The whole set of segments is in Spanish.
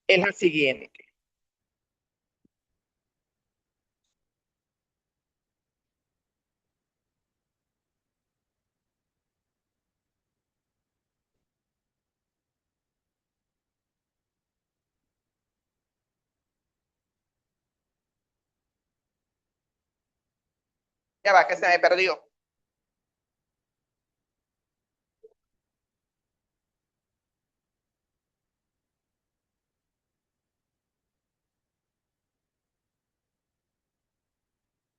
es la siguiente. Ya va, que se me perdió.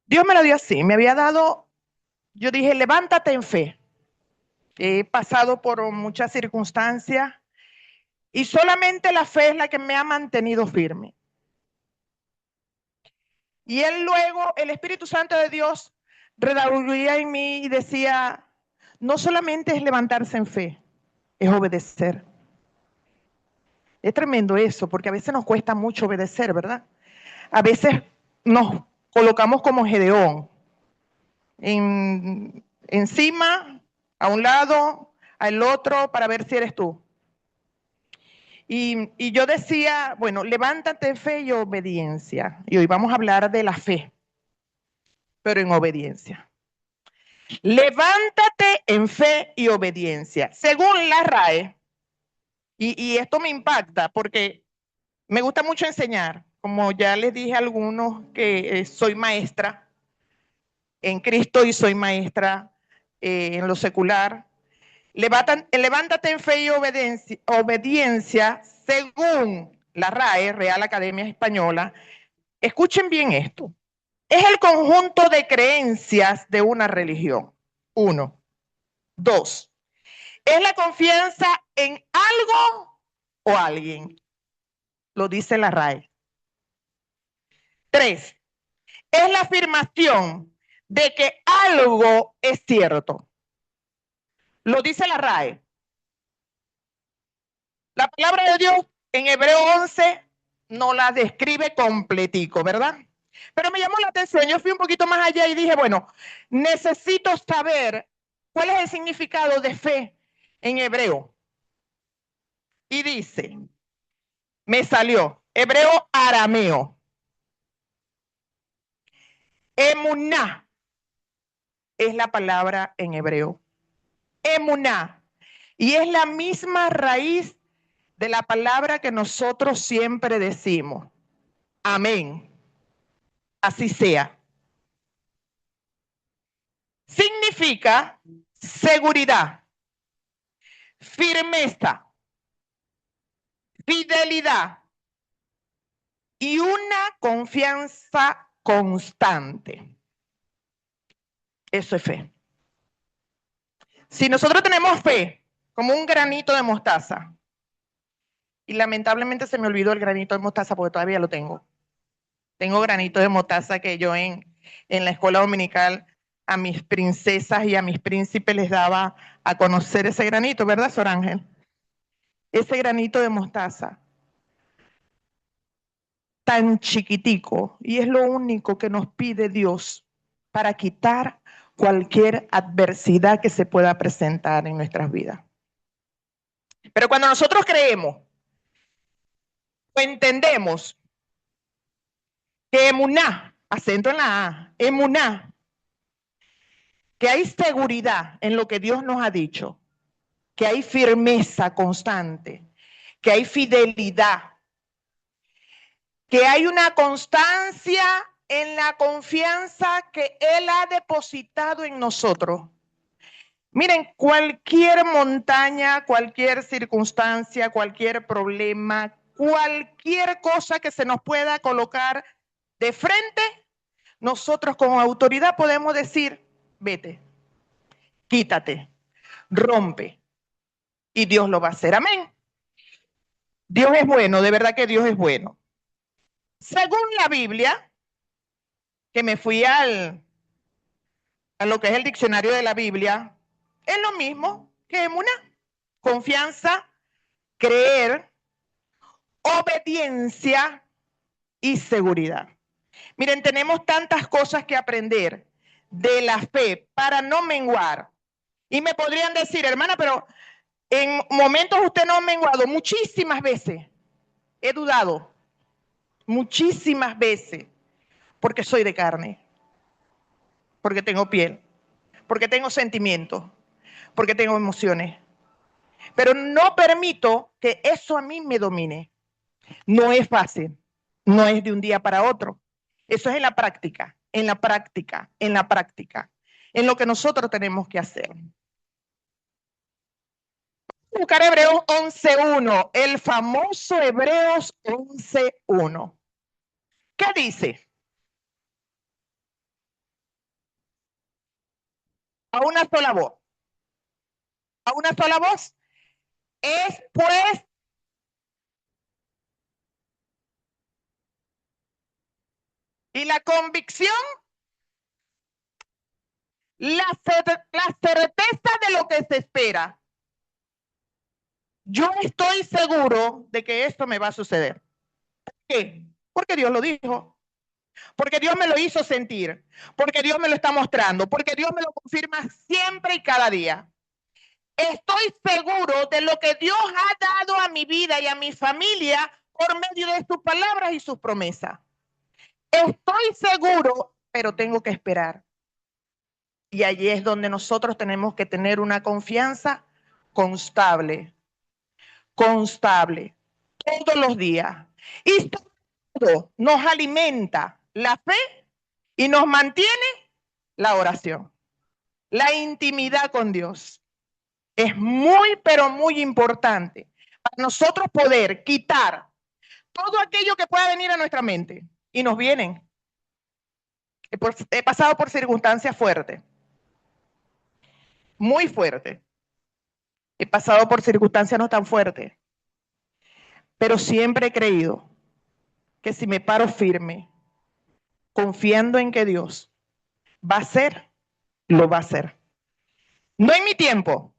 Dios me lo dio así, me había dado, yo dije, levántate en fe. He pasado por muchas circunstancias y solamente la fe es la que me ha mantenido firme. Y él luego, el Espíritu Santo de Dios, redarguía en mí y decía, no solamente es levantarse en fe, es obedecer. Es tremendo eso, porque a veces nos cuesta mucho obedecer, ¿verdad? A veces nos colocamos como Gedeón, encima, a un lado, al otro, para ver si eres tú. Y yo decía, bueno, levántate en fe y obediencia. Y hoy vamos a hablar de la fe, pero en obediencia. Levántate en fe y obediencia. Según la RAE, y esto me impacta porque me gusta mucho enseñar, como ya les dije a algunos que soy maestra en Cristo y soy maestra en lo secular. Levántate en fe y obediencia, según la RAE, Real Academia Española. Escuchen bien esto. Es el conjunto de creencias de una religión. 1. 2. Es la confianza en algo o alguien. Lo dice la RAE. 3. Es la afirmación de que algo es cierto. Lo dice la RAE. La palabra de Dios en Hebreo 11 no la describe completico, ¿verdad? Pero me llamó la atención, yo fui un poquito más allá y dije, bueno, necesito saber cuál es el significado de fe en hebreo. Y dice, me salió, hebreo arameo, emuná es la palabra en hebreo, emuná, y es la misma raíz de la palabra que nosotros siempre decimos, amén, así sea. Significa seguridad, firmeza, fidelidad y una confianza constante. Eso es fe. Si nosotros tenemos fe como un granito de mostaza, y lamentablemente se me olvidó el granito de mostaza porque todavía lo tengo. Tengo granito de mostaza que yo en la escuela dominical a mis princesas y a mis príncipes les daba a conocer ese granito, ¿verdad, Sor Ángel? Ese granito de mostaza tan chiquitico, y es lo único que nos pide Dios para quitar cualquier adversidad que se pueda presentar en nuestras vidas. Pero cuando nosotros creemos o entendemos que emuná, acento en la A, emuná, que hay seguridad en lo que Dios nos ha dicho, que hay firmeza constante, que hay fidelidad, que hay una constancia en la confianza que Él ha depositado en nosotros. Miren, cualquier montaña, cualquier circunstancia, cualquier problema, cualquier cosa que se nos pueda colocar de frente, nosotros como autoridad podemos decir, vete, quítate, rompe, y Dios lo va a hacer. Amén. Dios es bueno, de verdad que Dios es bueno. Según la Biblia, que me fui a lo que es el diccionario de la Biblia, es lo mismo que una confianza, creer, obediencia y seguridad. Miren, tenemos tantas cosas que aprender de la fe para no menguar. Y me podrían decir, hermana, pero en momentos usted no ha menguado muchísimas veces. He dudado muchísimas veces porque soy de carne, porque tengo piel, porque tengo sentimientos, porque tengo emociones. Pero no permito que eso a mí me domine. No es fácil, no es de un día para otro. Eso es en la práctica, en la práctica, en la práctica, en lo que nosotros tenemos que hacer. Buscar Hebreos 11.1, el famoso Hebreos 11.1. ¿Qué dice? A una sola voz. A una sola voz. Es pues y la convicción, la certeza de lo que se espera. Yo estoy seguro de que esto me va a suceder. ¿Por qué? Porque Dios lo dijo. Porque Dios me lo hizo sentir. Porque Dios me lo está mostrando. Porque Dios me lo confirma siempre y cada día. Estoy seguro de lo que Dios ha dado a mi vida y a mi familia por medio de sus palabras y sus promesas. Estoy seguro, pero tengo que esperar. Y allí es donde nosotros tenemos que tener una confianza constable, constable, todos los días. Y todo nos alimenta la fe y nos mantiene la oración, la intimidad con Dios. Es muy, pero muy importante para nosotros poder quitar todo aquello que pueda venir a nuestra mente. Y nos vienen. He pasado por circunstancias fuertes, muy fuertes. He pasado por circunstancias no tan fuertes, pero siempre he creído que si me paro firme, confiando en que Dios va a hacer, lo va a hacer. No en mi tiempo,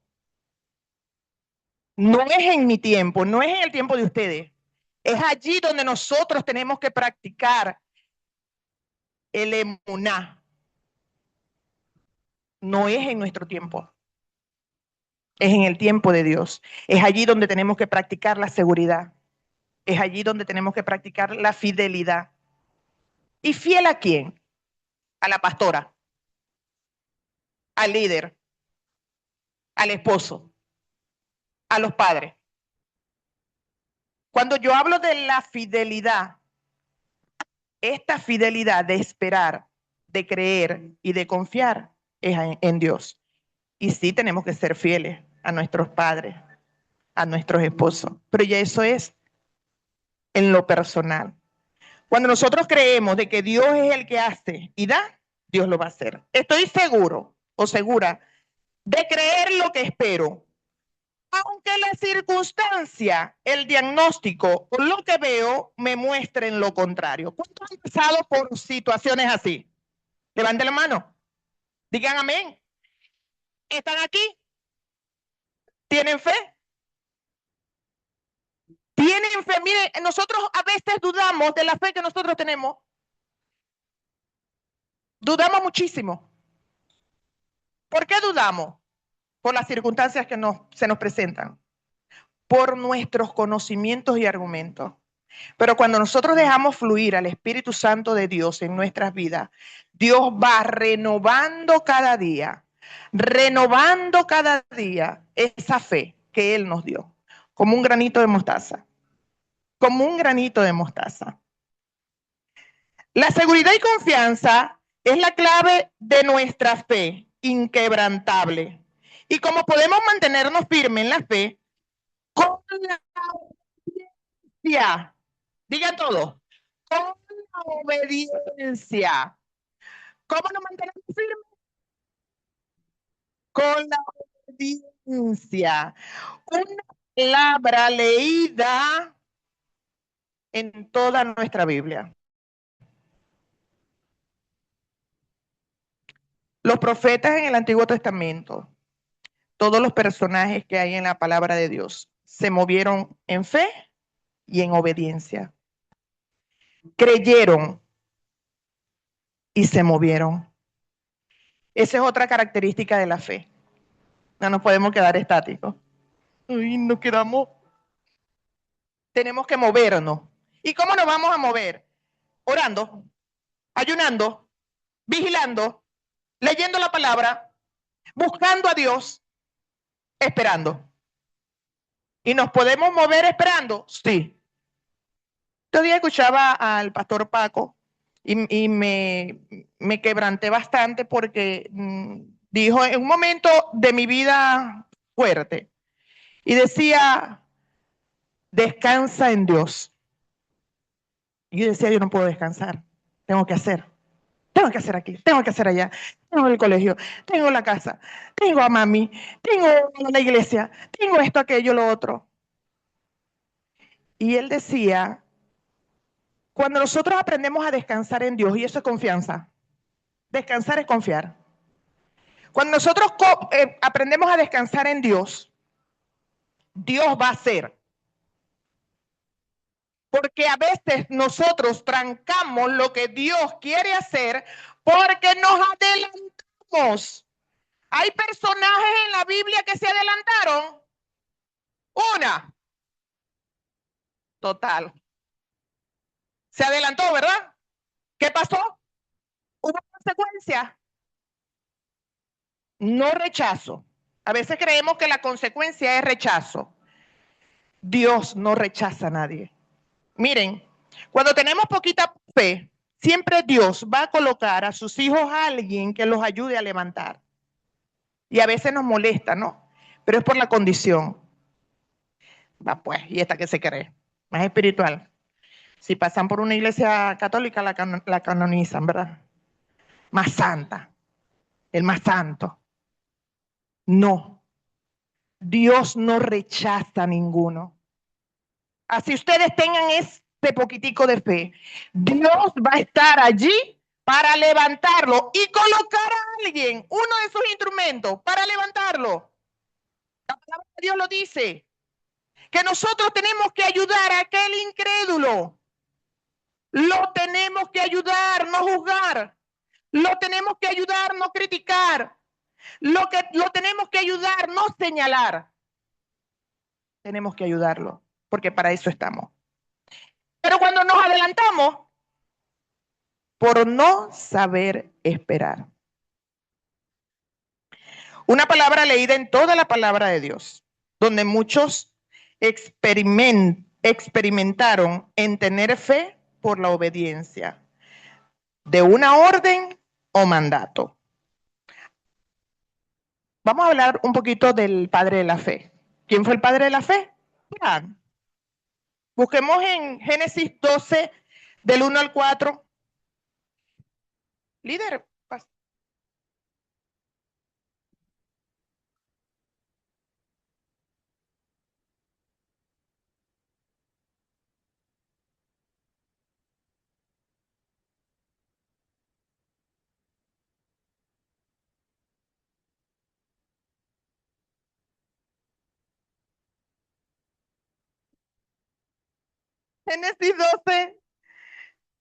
no es en mi tiempo, no es en el tiempo de ustedes. Es allí donde nosotros tenemos que practicar el emuná. No es en nuestro tiempo, es en el tiempo de Dios. Es allí donde tenemos que practicar la seguridad. Es allí donde tenemos que practicar la fidelidad. ¿Y fiel a quién? A la pastora, al líder, al esposo, a los padres. Cuando yo hablo de la fidelidad, esta fidelidad de esperar, de creer y de confiar es en Dios. Y sí tenemos que ser fieles a nuestros padres, a nuestros esposos, pero ya eso es en lo personal. Cuando nosotros creemos de que Dios es el que hace y da, Dios lo va a hacer. Estoy seguro o segura de creer lo que espero, aunque la circunstancia, el diagnóstico o lo que veo me muestren lo contrario. ¿Cuántos han pasado por situaciones así? Levanten la mano. Digan amén. ¿Están aquí? ¿Tienen fe? ¿Tienen fe? Miren, nosotros a veces dudamos de la fe que nosotros tenemos. Dudamos muchísimo. ¿Por qué dudamos? Por las circunstancias que se nos presentan, por nuestros conocimientos y argumentos. Pero cuando nosotros dejamos fluir al Espíritu Santo de Dios en nuestras vidas, Dios va renovando cada día esa fe que Él nos dio, como un granito de mostaza, como un granito de mostaza. La seguridad y confianza es la clave de nuestra fe inquebrantable. Y como podemos mantenernos firmes en la fe, con la obediencia, digan todo, con la obediencia. ¿Cómo nos mantenemos firmes? Con la obediencia. Una palabra leída en toda nuestra Biblia. Los profetas en el Antiguo Testamento, todos los personajes que hay en la palabra de Dios, se movieron en fe y en obediencia. Creyeron y se movieron. Esa es otra característica de la fe. No nos podemos quedar estáticos. Ay, nos quedamos. tenemos que movernos. ¿Y cómo nos vamos a mover? Orando, ayunando, vigilando, leyendo la palabra, buscando a Dios, esperando. ¿Y nos podemos mover esperando? Sí. Todavía escuchaba al pastor Paco y me quebranté bastante porque dijo en un momento de mi vida fuerte y decía, descansa en Dios. Y yo decía, yo no puedo descansar, tengo que hacer aquí, tengo que hacer allá, tengo el colegio, tengo la casa, tengo a mami, tengo la iglesia, tengo esto, aquello, lo otro. Y él decía, cuando nosotros aprendemos a descansar en Dios, y eso es confianza, descansar es confiar. Cuando nosotros aprendemos a descansar en Dios, Dios va a hacer. Porque a veces nosotros trancamos lo que Dios quiere hacer porque nos adelantamos. Hay personajes en la Biblia que se adelantaron. Una, total. Se adelantó, ¿verdad? ¿Qué pasó? Hubo consecuencias. No rechazo. A veces creemos que la consecuencia es rechazo. Dios no rechaza a nadie. Miren, cuando tenemos poquita fe, siempre Dios va a colocar a sus hijos a alguien que los ayude a levantar. Y a veces nos molesta, ¿no? Pero es por la condición. Va pues, y esta que se cree, más espiritual. Si pasan por una iglesia católica, la canonizan, ¿verdad? Más santa, el más santo. No, Dios no rechaza a ninguno. Así ustedes tengan este poquitico de fe, Dios va a estar allí para levantarlo y colocar a alguien, uno de sus instrumentos, para levantarlo. La palabra de Dios lo dice, que nosotros tenemos que ayudar a aquel incrédulo. Lo tenemos que ayudar, no juzgar. Lo tenemos que ayudar, no criticar. Lo tenemos que ayudar, no señalar. Tenemos que ayudarlo, porque para eso estamos. Pero cuando nos adelantamos, por no saber esperar. Una palabra leída en toda la palabra de Dios, donde muchos experimentaron en tener fe por la obediencia de una orden o mandato. Vamos a hablar un poquito del padre de la fe. ¿Quién fue el padre de la fe? Abraham. Busquemos en Génesis 12, del 1 al 4. Líder.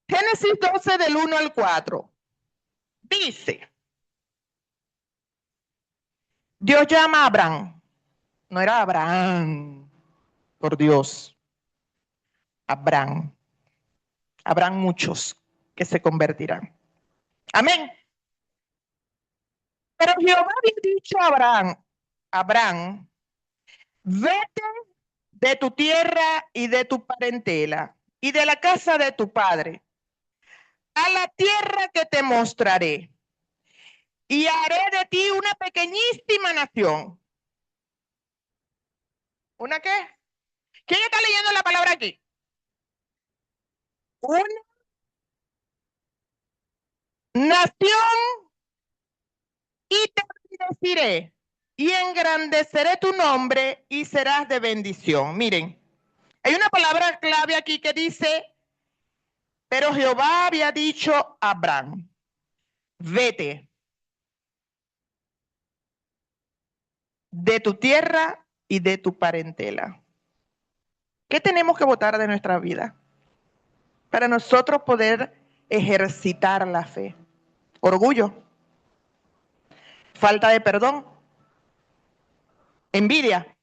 Génesis 12, del 1 al 4. Dice, Dios llama a Abraham. No era Abraham, por Dios. Abraham. Habrán muchos que se convertirán. Amén. Pero Jehová había dicho a Abraham, vete de tu tierra y de tu parentela y de la casa de tu padre a la tierra que te mostraré y haré de ti una pequeñísima nación. ¿Una qué? ¿Quién está leyendo la palabra aquí? Una nación y te bendeciré y engrandeceré tu nombre y serás de bendición. Miren, hay una palabra clave aquí que dice, pero Jehová había dicho a Abraham, vete de tu tierra y de tu parentela. ¿Qué tenemos que votar de nuestra vida para nosotros poder ejercitar la fe? Orgullo, falta de perdón, envidia,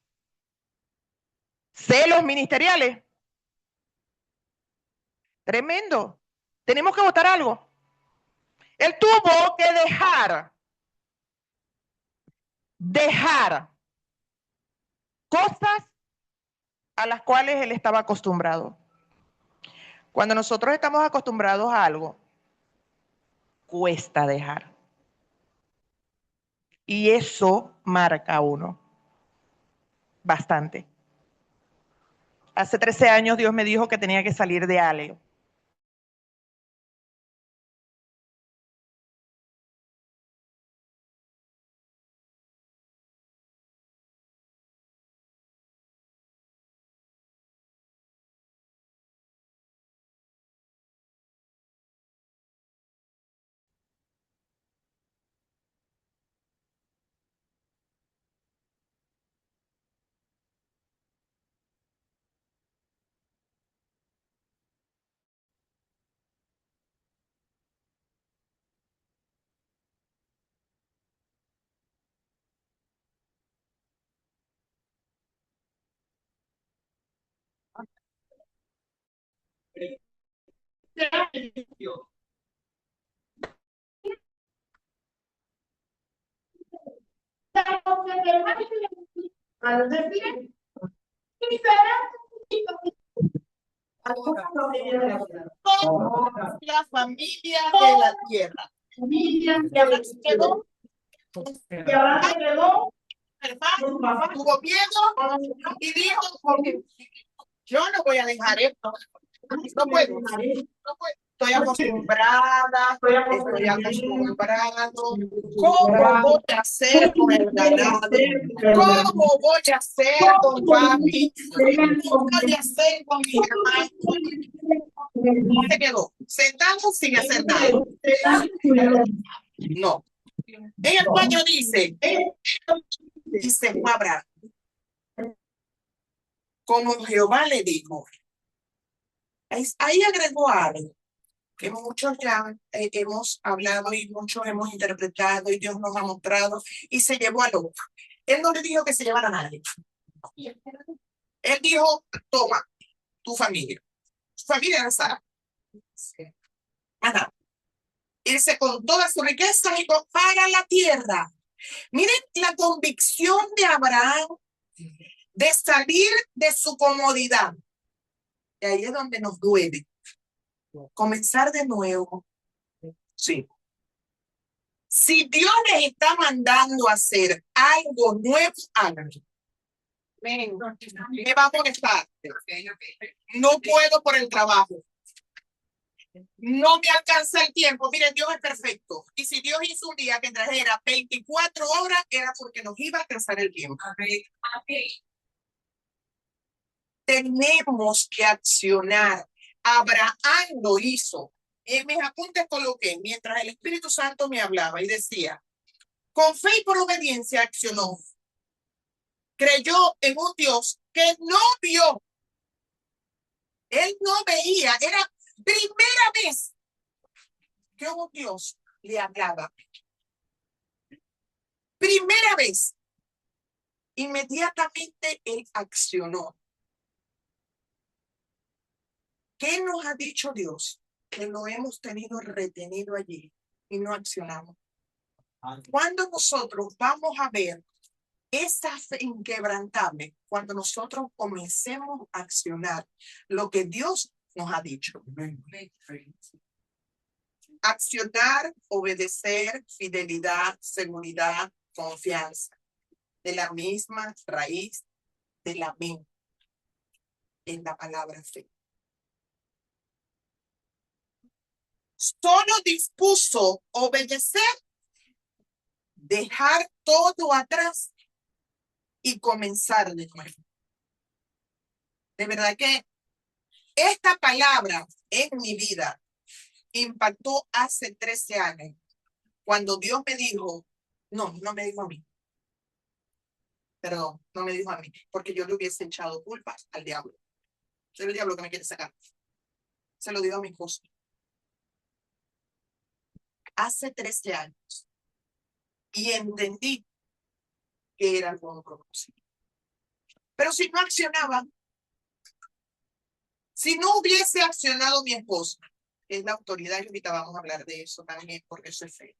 celos ministeriales, Tremendo. Tenemos que votar algo. Él tuvo que dejar cosas a las cuales él estaba acostumbrado. Cuando nosotros estamos acostumbrados a algo, cuesta dejar. Y eso marca a uno bastante. Hace 13 años Dios me dijo que tenía que salir de algo. La familia de la tierra. Y ahora se quedó. Hermano, tuvo miedo y dijo: yo no voy a dejar esto. No puedo. No puedo. Estoy acostumbrada, estoy acostumbrado. ¿Cómo voy a hacer con el ganado? ¿Cómo voy a hacer con papi? ¿Cómo voy a hacer con mi hermano? Se quedó sentado sin hacer nada. No. En el baño dice fue Abraham. Como Jehová le dijo. Ahí agregó algo que muchos ya hemos hablado y muchos hemos interpretado y Dios nos ha mostrado y se llevó al otro. Él no le dijo que se llevara a nadie. Él dijo: toma, tu familia. Tu familia era Sara. Ana. Irse con toda su riqueza y para la tierra. Miren la convicción de Abraham de salir de su comodidad. Y ahí es donde nos duele. Comenzar de nuevo. Sí. Si Dios les está mandando a hacer algo nuevo, háganlo. Me va a molestar. No puedo por el trabajo. No me alcanza el tiempo. Miren, Dios es perfecto. Y si Dios hizo un día que trajera 24 horas, era porque nos iba a alcanzar el tiempo. Tenemos que accionar. Abraham lo hizo. En mis apuntes coloqué, mientras el Espíritu Santo me hablaba y decía: con fe y por obediencia accionó. Creyó en un Dios que no vio. Él no veía. Era primera vez que un Dios le hablaba. Primera vez. Inmediatamente él accionó. ¿Qué nos ha dicho Dios? Que lo hemos tenido retenido allí y no accionamos. Cuando nosotros vamos a ver esa fe inquebrantable, cuando nosotros comencemos a accionar lo que Dios nos ha dicho. Accionar, obedecer, fidelidad, seguridad, confianza. De la misma raíz de la mente en la palabra fe. Solo dispuso obedecer, dejar todo atrás y comenzar de nuevo. De verdad que esta palabra en mi vida impactó hace 13 años, cuando Dios me dijo, no me dijo a mí, perdón, no me dijo a mí, porque yo le hubiese echado culpas al diablo. Es el diablo que me quiere sacar. Se lo digo a mi esposo. Hace 13 años. Y entendí que era algo propósito. Pero si no accionaba, Si no hubiese accionado mi esposa, que es la autoridad, y ahorita vamos a hablar de eso también, porque eso es feo.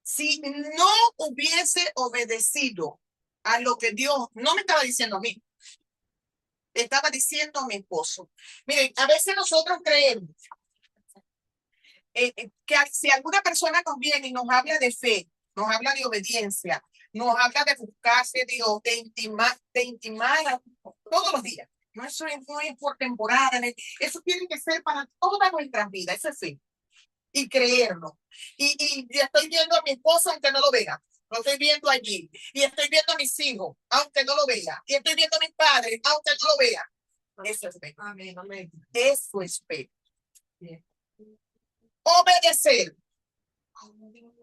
Si no hubiese obedecido a lo que Dios no me estaba diciendo a mí, le estaba diciendo a mi esposo. Miren, a veces nosotros creemos que si alguna persona nos viene y nos habla de fe, nos habla de obediencia, nos habla de buscarse Dios, de intimar todos los días. No, eso no es por temporada, eso tiene que ser para toda nuestra vida, eso es fe. Y creerlo. Y estoy viendo a mi esposo aunque no lo vea. Lo estoy viendo allí. Y estoy viendo a mis hijos, aunque no lo vea. Y estoy viendo a mis padres, aunque no lo vea. Eso es fe. Amén, amén. Eso es fe. Obedecer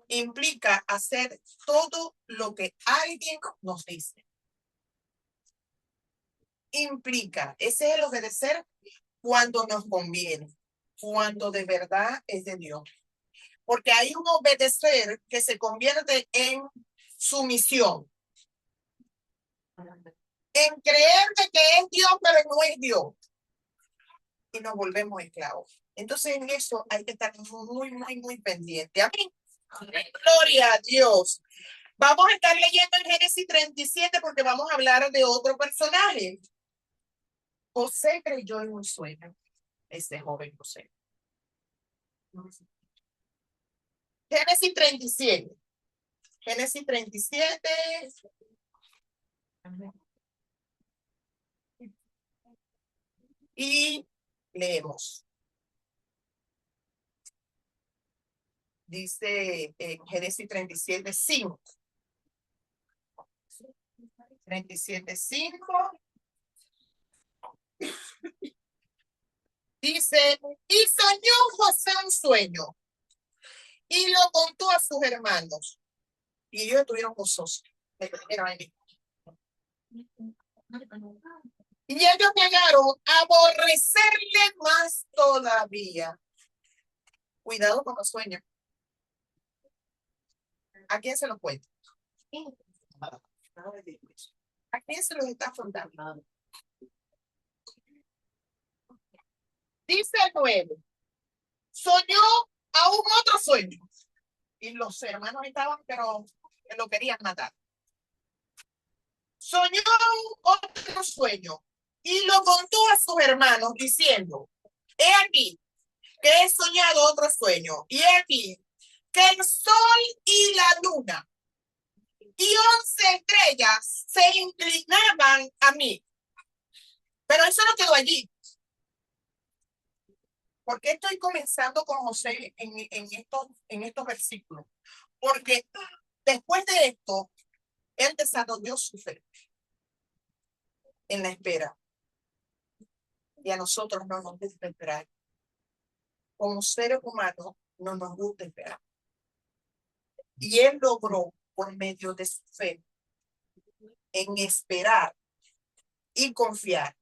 implica hacer todo lo que alguien nos dice. Implica, ese es el obedecer cuando nos conviene, cuando de verdad es de Dios. Porque hay un obedecer que se convierte en sumisión. En creer que es Dios, pero no es Dios. Y nos volvemos esclavos. Entonces en eso hay que estar muy pendiente. Amén. Gloria a Dios. Vamos a estar leyendo en Génesis 37 porque vamos a hablar de otro personaje. José creyó en un sueño. Ese joven José. Génesis 37. Génesis 37. Y leemos. Dice en Génesis 37, 5. 37, 5. Dice, y soñó José un sueño y lo contó a sus hermanos. Y ellos estuvieron gozosos. Y ellos llegaron a aborrecerle más todavía. Cuidado con los sueños. ¿A quién se lo cuenta? ¿A quién se los está contando? Dice el 9. Soñó aún otro sueño. Y los hermanos estaban, pero lo querían matar. Soñó otro sueño y lo contó a sus hermanos diciendo, he aquí que he soñado otro sueño y he aquí que el sol y la luna y 11 estrellas se inclinaban a mí. Pero eso no quedó allí. ¿Por qué estoy comenzando con José en estos versículos? Porque después de esto, él desarrolló su fe en la espera. Y a nosotros no nos gusta esperar. Como seres humanos no nos gusta esperar. Y él logró, por medio de su fe, en esperar y confiar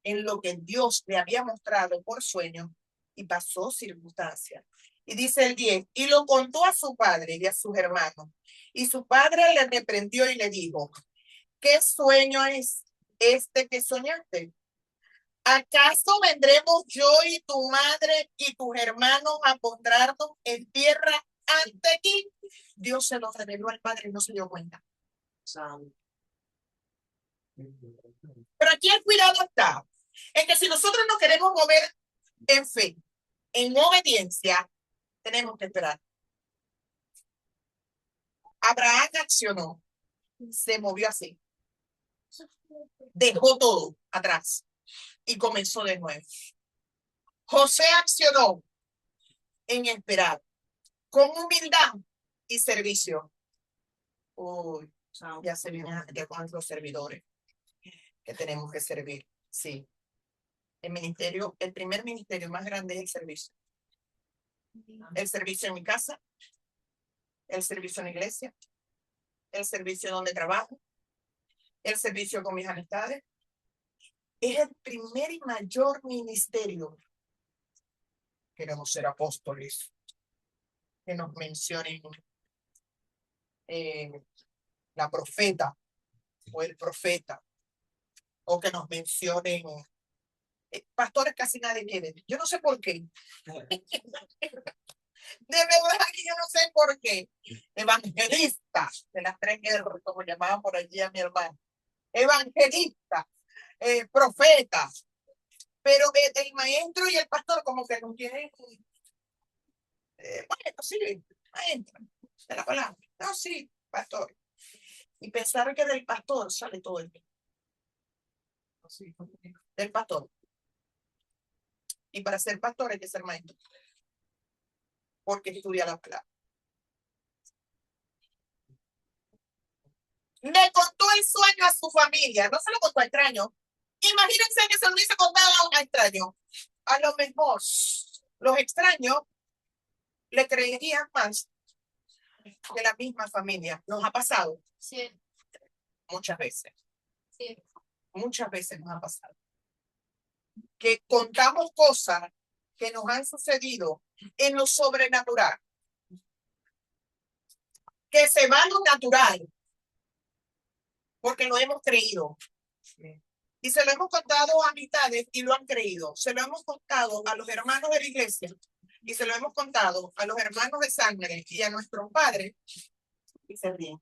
en lo que Dios le había mostrado por sueño y pasó circunstancias. Y dice el 10, y lo contó a su padre y a sus hermanos. Y su padre le reprendió y le dijo, ¿qué sueño es este que soñaste? ¿Acaso vendremos yo y tu madre y tus hermanos a postrarnos en tierra ante ti? Dios se lo reveló al padre y no se dio cuenta. Pero aquí el cuidado está en que si nosotros nos queremos mover en fe, en obediencia, tenemos que esperar. Abraham accionó, se movió así, dejó todo atrás y comenzó de nuevo. José accionó en esperar, con humildad y servicio. Uy, ya se vienen ya con los servidores que tenemos que servir. Sí. El primer ministerio más grande es el servicio. El servicio en mi casa, el servicio en la iglesia, el servicio donde trabajo, el servicio con mis amistades. Es el primer y mayor ministerio. Queremos ser apóstoles, que nos mencionen la profeta o el profeta, o que nos mencionen pastores casi nadie quiere. Yo no sé por qué. De verdad que yo no sé por qué. Evangelistas de las 3 R, como llamaban por allí a mi hermano. Evangelistas, profetas. Pero el maestro y el pastor como que no quieren. Bueno, sí, maestro, de la palabra. No, sí, pastor. Y pensar que del pastor sale todo el bien. Sí, del pastor. Y para ser pastor hay que ser maestro. Porque estudia la palabra. Le contó el sueño a su familia, no se lo contó a extraños. Imagínense que se lo hubiese contado a un extraño. A lo mejor los extraños le creerían más que la misma familia. Nos ha pasado. Sí. Muchas veces. Sí. Muchas veces nos ha pasado. Que contamos cosas que nos han sucedido en lo sobrenatural. Que se va a lo natural. Porque lo hemos creído. Y se lo hemos contado a amistades y lo han creído. Se lo hemos contado a los hermanos de la iglesia y se lo hemos contado a los hermanos de sangre y a nuestros padres y se ríen.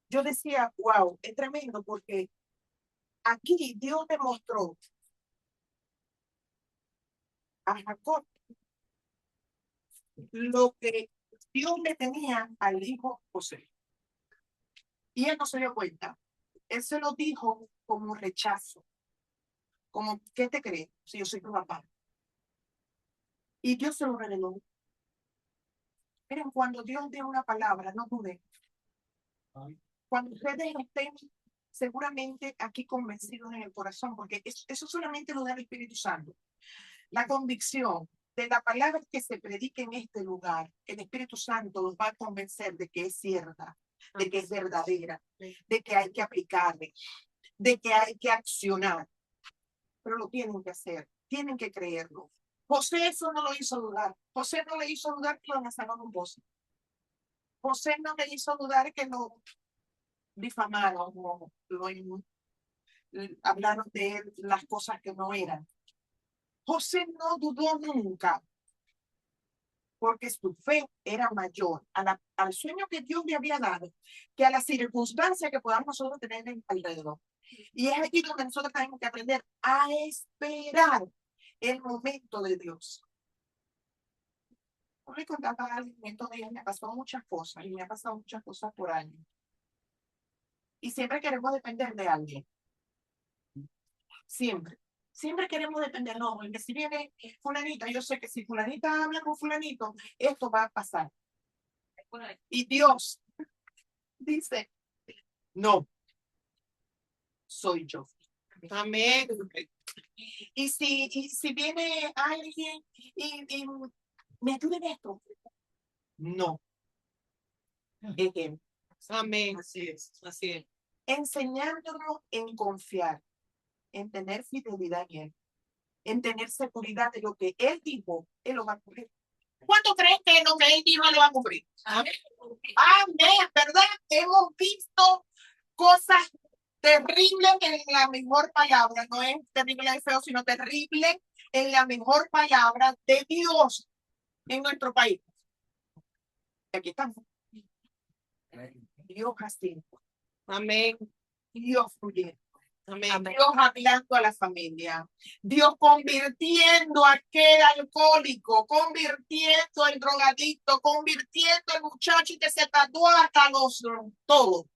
Yo decía, wow, es tremendo porque aquí Dios demostró a Jacob lo que Dios le tenía al hijo José. Y él no se dio cuenta. Él se lo dijo como rechazo. Como, ¿qué te crees si yo soy tu papá? Y Dios se lo reveló. Miren, cuando Dios dé una palabra, no duden. Cuando ustedes estén seguramente aquí convencidos en el corazón, porque eso solamente lo da el Espíritu Santo. La convicción de la palabra que se predique en este lugar, el Espíritu Santo los va a convencer de que es cierta, de que es verdadera, de que hay que aplicarle, de que hay que accionar. Pero lo tienen que hacer, tienen que creerlo. José eso no lo hizo dudar. José no le hizo dudar que lo lanzaron un pozo. José no le hizo dudar que lo difamaron o hablaron de él las cosas que no eran. José no dudó nunca, porque su fe era mayor al sueño que Dios le había dado que a las circunstancias que podamos nosotros tener alrededor. Y es aquí donde nosotros tenemos que aprender a esperar el momento de Dios. Yo le contaba a alguien, entonces me pasó muchas cosas y me ha pasado muchas cosas por años. Y siempre queremos depender de alguien. Siempre. Siempre queremos depender, no, porque si viene fulanita, yo sé que si fulanita habla con fulanito, esto va a pasar. Y Dios dice, no, soy yo. Amén. Y si viene alguien y me ayuda en esto, no. Amén. Así es, así es. Enseñándonos en confiar, en tener fidelidad en él, en tener seguridad de lo que él dijo, él lo va a cumplir. ¿Cuánto crees que lo que él dijo lo va a cumplir? Amén. Amén, ¿verdad? Hemos visto cosas terribles en la mejor palabra, no es terrible de feo, sino terrible en la mejor palabra de Dios en nuestro país. Aquí estamos. Dios así. Amén. Dios fluyendo. Amén. Dios hablando a la familia. Dios convirtiendo a aquel alcohólico, convirtiendo al drogadicto, convirtiendo al muchacho que se tatuó hasta los todo.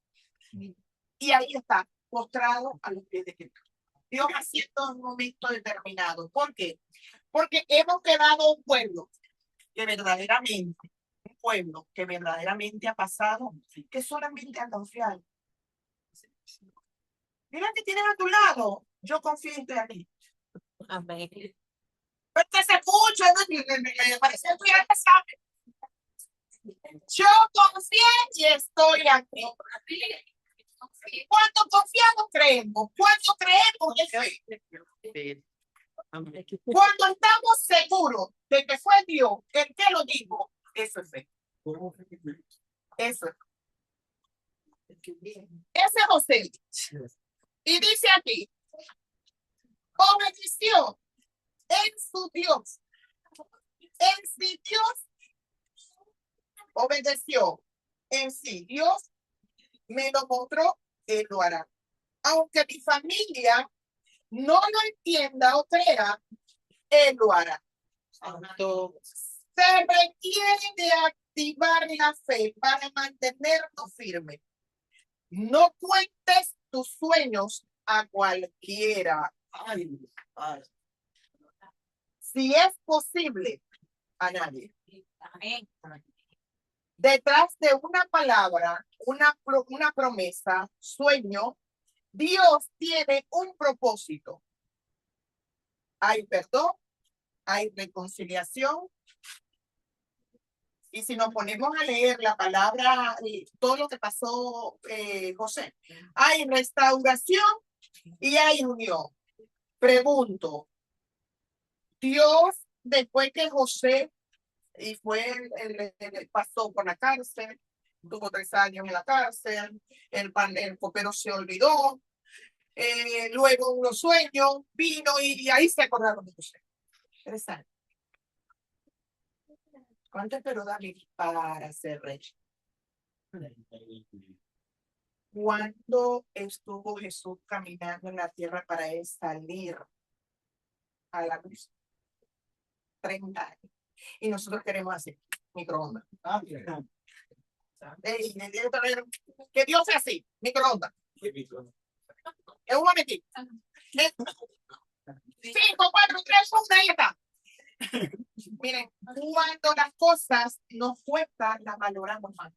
Y ahí está, postrado a los pies de Cristo. Dios haciendo en un momento determinado. ¿Por qué? Porque hemos quedado un pueblo que verdaderamente ha pasado, que solamente ha confiado. Mira que tienes a tu lado. Yo confío en ti. Amén. Pero que se escucha, me parece que tú ya sabes. Yo confié y estoy aquí. Cuando confiamos, creemos. Cuando creemos, es fe. Cuando estamos seguros de que fue Dios el que lo dijo, eso es fe. Eso es. Ese es José. Y dice aquí, confió en su Dios. En sí Dios obedeció. En sí Dios me lo mostró, Él lo hará. Aunque mi familia no lo entienda o crea, Él lo hará. Se requiere de activar la fe para mantenernos firmes. No cuentes tus sueños a cualquiera. Si es posible, a nadie. Detrás de una palabra, una promesa, sueño, Dios tiene un propósito. Hay perdón, hay reconciliación. Y si nos ponemos a leer la palabra, todo lo que pasó José, hay restauración y hay unión. Pregunto, Dios, después que José y pasó por la cárcel, tuvo 3 años en la cárcel, el copero se olvidó, luego unos sueños, vino y ahí se acordaron de José. 3 años. ¿Cuánto esperó David para ser rey? ¿Cuándo estuvo Jesús caminando en la tierra para él salir a la luz? 30 años. Y nosotros queremos hacer microondas. Que Dios sea así, microondas. Es un momentito. 5, 4, 3, 1, ahí está. Miren, cuando las cosas nos cuestan, las valoramos más.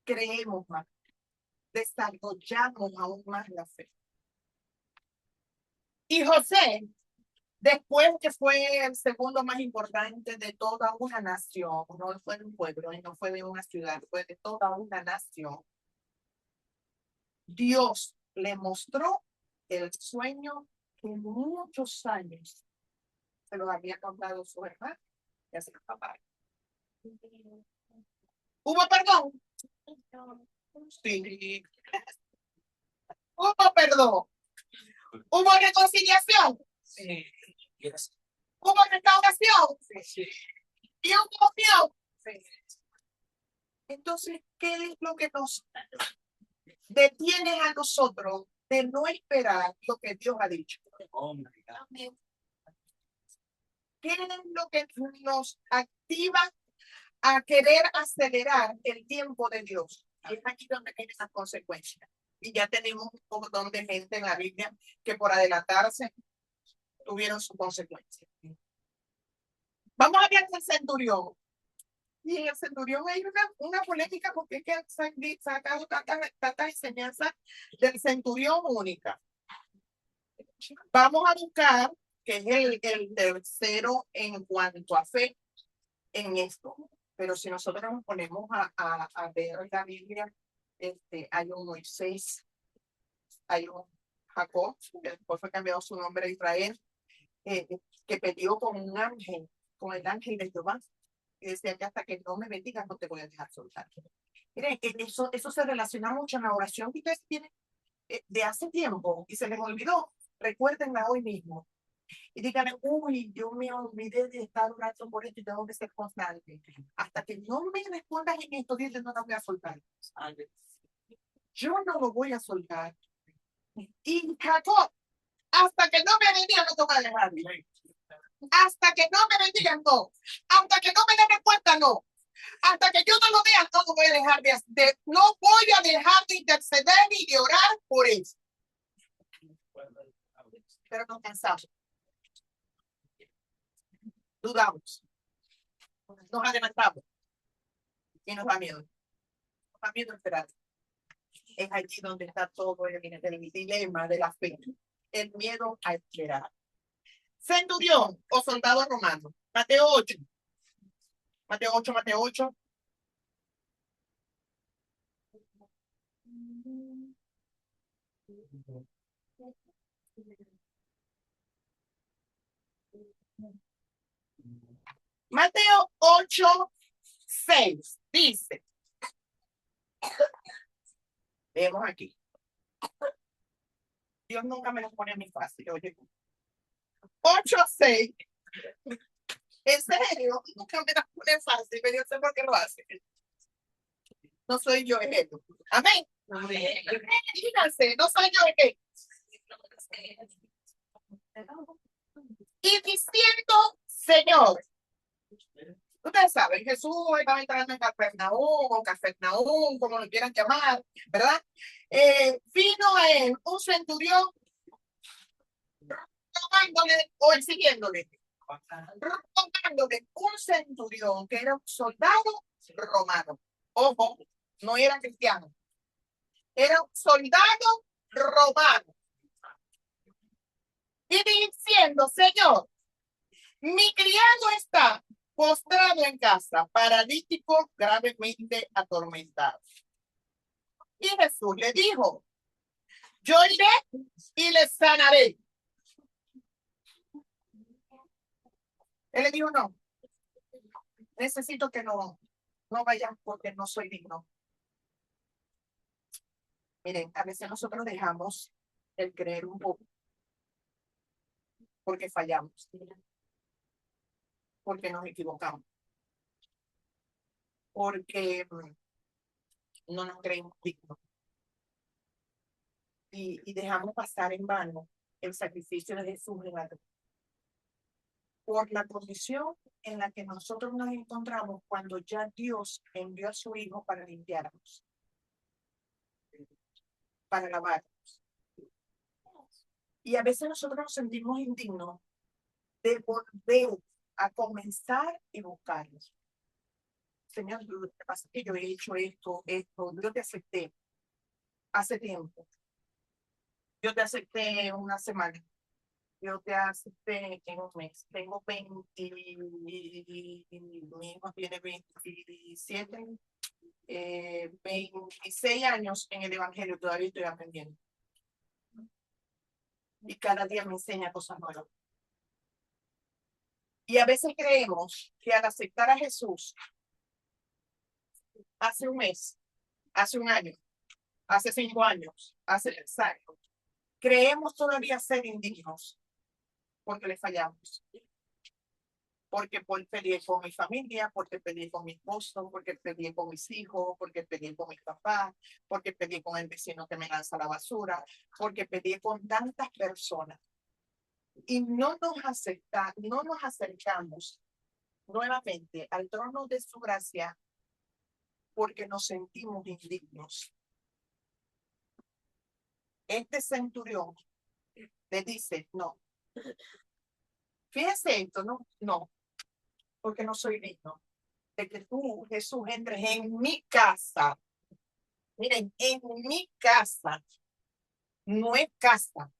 Creemos más. Desarrollamos aún más la fe. Y José, después que fue el segundo más importante de toda una nación, no fue de un pueblo y no fue de una ciudad, fue de toda una nación, Dios le mostró el sueño que muchos años se lo había contado su hermano y a su papá. ¿Hubo perdón? Sí. ¿Hubo perdón? ¿Hubo reconciliación? Sí. ¿Hubo restauración? Sí. ¿Y hubo unión? Sí. Entonces, ¿qué es lo que nos detiene a nosotros de no esperar lo que Dios ha dicho? ¿Qué es lo que nos activa a querer acelerar el tiempo de Dios? Es aquí donde hay esas consecuencias. Y ya tenemos un montón de gente en la Biblia que por adelantarse tuvieron su consecuencia. Vamos a ver el centurión. Y en el centurión hay una polémica porque es que han sacado tantas enseñanzas del centurión única. Vamos a buscar que es el tercero en cuanto a fe en esto. Pero si nosotros nos ponemos a ver la Biblia, hay un Moisés, hay un Jacob, que después fue cambiado su nombre a Israel, que peleó con un ángel, con el ángel de Jehová, y decía que hasta que no me bendigas no te voy a dejar soltar. Miren, eso se relaciona mucho en la oración que ustedes tienen de hace tiempo y se les olvidó. Recuérdenla hoy mismo. Y digan, uy, yo me olvidé de estar orando por esto y tengo que ser constante. Hasta que no me respondas en esto, dice, no lo voy a soltar. Yo no lo voy a soltar. Y Jacob, hasta que no me bendiga, no te voy a dejar. Hasta que no me bendigan, no. Hasta que no me den respuesta, no. Hasta que yo no lo vea, no lo voy a dejar no voy a dejar de interceder ni de orar por eso. Pero nos cansamos. Dudamos. Nos adelantamos. Y nos da miedo. Nos da miedo esperar. Es allí donde está todo el dilema de la fe. El miedo a esperar. Centurión o soldado romano. Mateo 8. Mateo 8, Mateo 8. Mateo 8, 6 dice, vemos aquí, Dios nunca me lo pone a mí fácil, oye. 8-6. En serio, nunca me la pone fácil, pero yo sé por qué lo hace. No soy yo, es él. Amén. Imagínense, no soy yo, es él. Y diciendo, Señor, ustedes saben, Jesús estaba entrando en Capernaum, como lo quieran llamar, ¿verdad? Vino a él un centurión rogándole o exigiéndole, rogándole un centurión que era un soldado romano. Ojo, no era cristiano, era un soldado romano. Y diciendo, Señor, mi criado está postrado en casa, paralítico, gravemente atormentado. Y Jesús le dijo, yo iré y le sanaré. Él le dijo, no, necesito que no vayan porque no soy digno. Miren, a veces nosotros dejamos el creer un poco porque fallamos, porque nos equivocamos, porque no nos creemos dignos. Y dejamos pasar en vano el sacrificio de Jesús en la cruz. Por la condición en la que nosotros nos encontramos cuando ya Dios envió a su Hijo para limpiarnos, para lavarnos. Y a veces nosotros nos sentimos indignos de volver a comenzar y buscarlos. Señor, lo que pasa es que yo he hecho esto, yo te acepté hace tiempo. Yo te acepté una semana. Yo te acepté en un mes. Tengo 20, mi hijo tiene 27, 26 años en el Evangelio, todavía estoy aprendiendo. Y cada día me enseña cosas nuevas. Y a veces creemos que al aceptar a Jesús, hace un mes, hace un año, hace 5 años, hace 3 años, creemos todavía ser indignos porque le fallamos. Porque peleé con mi familia, porque peleé con mi esposo, porque peleé con mis hijos, porque peleé con mi papá, porque peleé con el vecino que me lanza la basura, porque peleé con tantas personas. Y no nos acercamos nuevamente al trono de su gracia porque nos sentimos indignos. Este centurión le dice, no. Fíjese esto, no, porque no soy digno de que tú, Jesús, entres en mi casa. Miren, en mi casa, no es casa,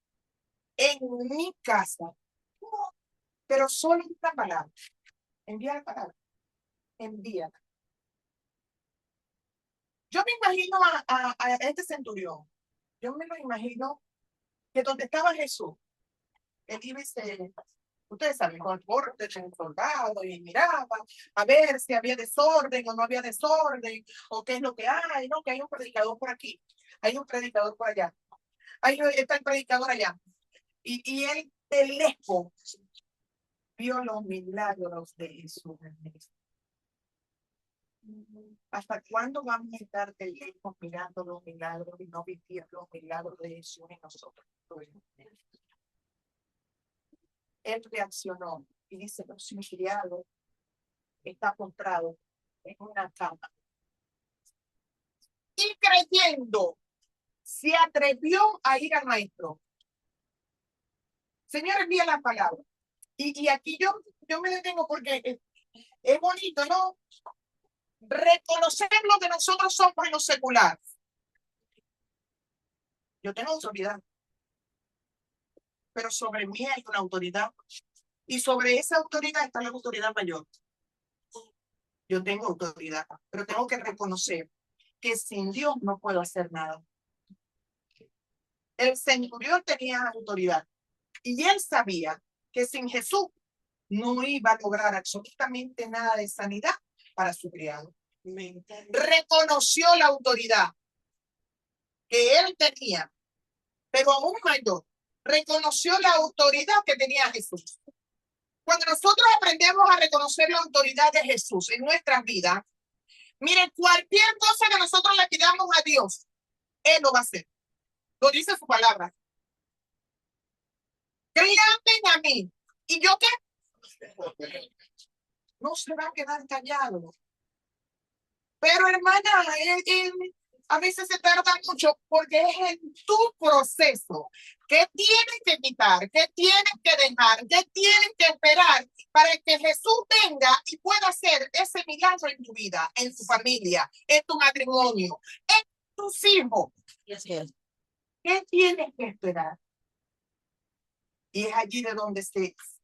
en mi casa. No, pero solo una palabra. Envía la palabra. Envía. Yo me imagino a este centurión. Yo me lo imagino que donde estaba Jesús, él iba y ustedes saben, con el gorro de un soldado y miraba a ver si había desorden o no había desorden o qué es lo que hay, ¿no? Que hay un predicador por aquí, hay un predicador por allá, ahí está el predicador allá. Y él de lejos vio los milagros de Jesús. ¿Hasta cuándo vamos a estar de lejos mirando los milagros y no vivir los milagros de Jesús en nosotros? Él reaccionó y dice, los mi criado está postrado en una cama. Y creyendo, se atrevió a ir al maestro. Señor, envía la palabra. Y aquí yo me detengo porque es bonito, ¿no? Reconocer lo que nosotros somos en lo secular. Yo tengo autoridad, pero sobre mí hay una autoridad. Y sobre esa autoridad está la autoridad mayor. Yo tengo autoridad, pero tengo que reconocer que sin Dios no puedo hacer nada. El centurión tenía autoridad y él sabía que sin Jesús no iba a lograr absolutamente nada de sanidad para su criado. Reconoció la autoridad que él tenía pero aún mayor, reconoció la autoridad que tenía Jesús. Cuando nosotros aprendemos a reconocer la autoridad de Jesús en nuestras vidas, miren, cualquier cosa que nosotros le pidamos a Dios, Él lo va a hacer. Lo dice su palabra. Créanme a mí. ¿Y yo qué? No se va a quedar callado. Pero hermana, a veces se tarda mucho porque es en tu proceso que tienes que quitar, que tienes que dejar, que tienes que esperar para que Jesús venga y pueda hacer ese milagro en tu vida, en tu familia, en tu matrimonio, en tus hijos. ¿Qué tienes que esperar? Y es allí de donde